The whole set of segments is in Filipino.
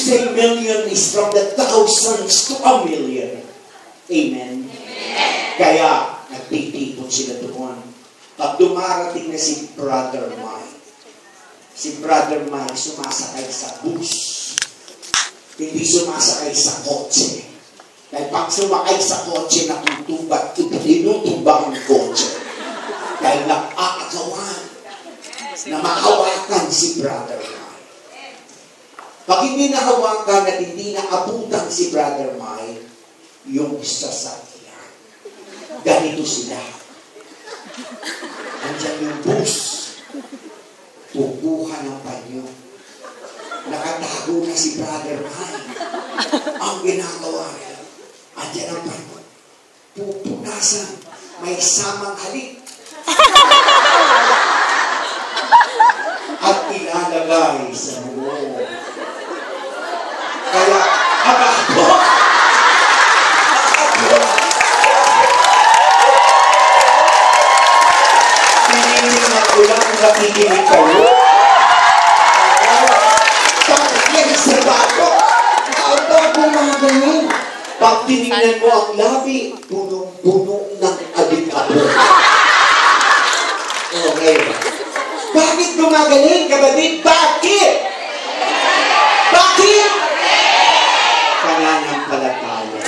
say million is from the thousands to a million. Amen? Kaya, nagtitipon sila doon. Pag dumarating na si Brother Mike, sumasakay sa bus. Hindi sumasakay sa kotse. Dahil pag sumakay sa kotse, natutubat, tinutuba ang kotse. Dahil nag-aagawan na makawakan si Brother Mike. Pag hindi nahawakan at hindi naabutan si Brother Mike, yung sasakyan. Ganito sila. Andiyan yung bus. Tukuha ng panyo. Nakatago na si Brother Mike. Ang ginagawa niya, andiyan ang panyo. Pupunasan. May samang halik. At ilalagay sa buo. Kaya, ako, ulang nakikinig kayo. Bakit yan sa bato? Aba, gumagaling. Pag tinignan mo ang labi, punong-puno ng alikabo. Okay. Bakit gumagaling, kapatid? Bakit? Bakit? Pananampalataya.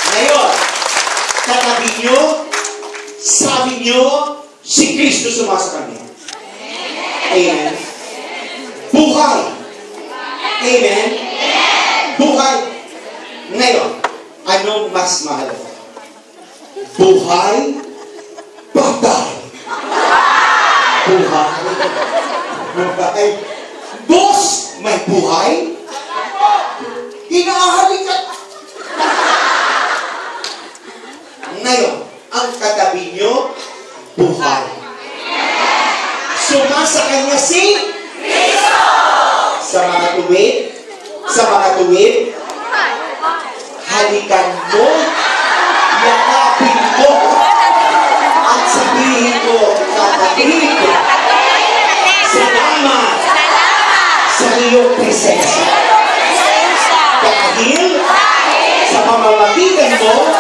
Ngayon, katabi nyo, sabi nyo, si Kristo sumasa kanya. Amen. Buhay. Amen. Buhay. Ngayon, anong mas mahal? Buhay, patay. Buhay. Buhay. Boss, may buhay? Hinahalikan. Ngayon, ang katabi nyo, buhay. Sumasa kanya si Kristo. Sa mga tuwid, halikan mo, yakapin mo, at sabihin mo, kapatid, salamat sa iyong presensya. Dahil sa pamamagitan mo,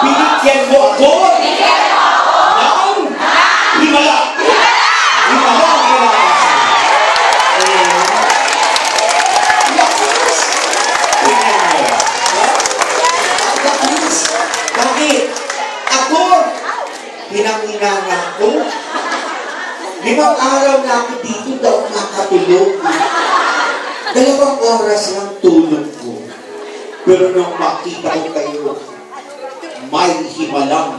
binigyan mo ako ng himala. Himala ang ginagawa. Bakit? Ako, hinang-hinanga ko. 5 araw na ako dito daw nakatulog. 2 oras lang tulog ko. Pero nung makita ko kayo, may himalang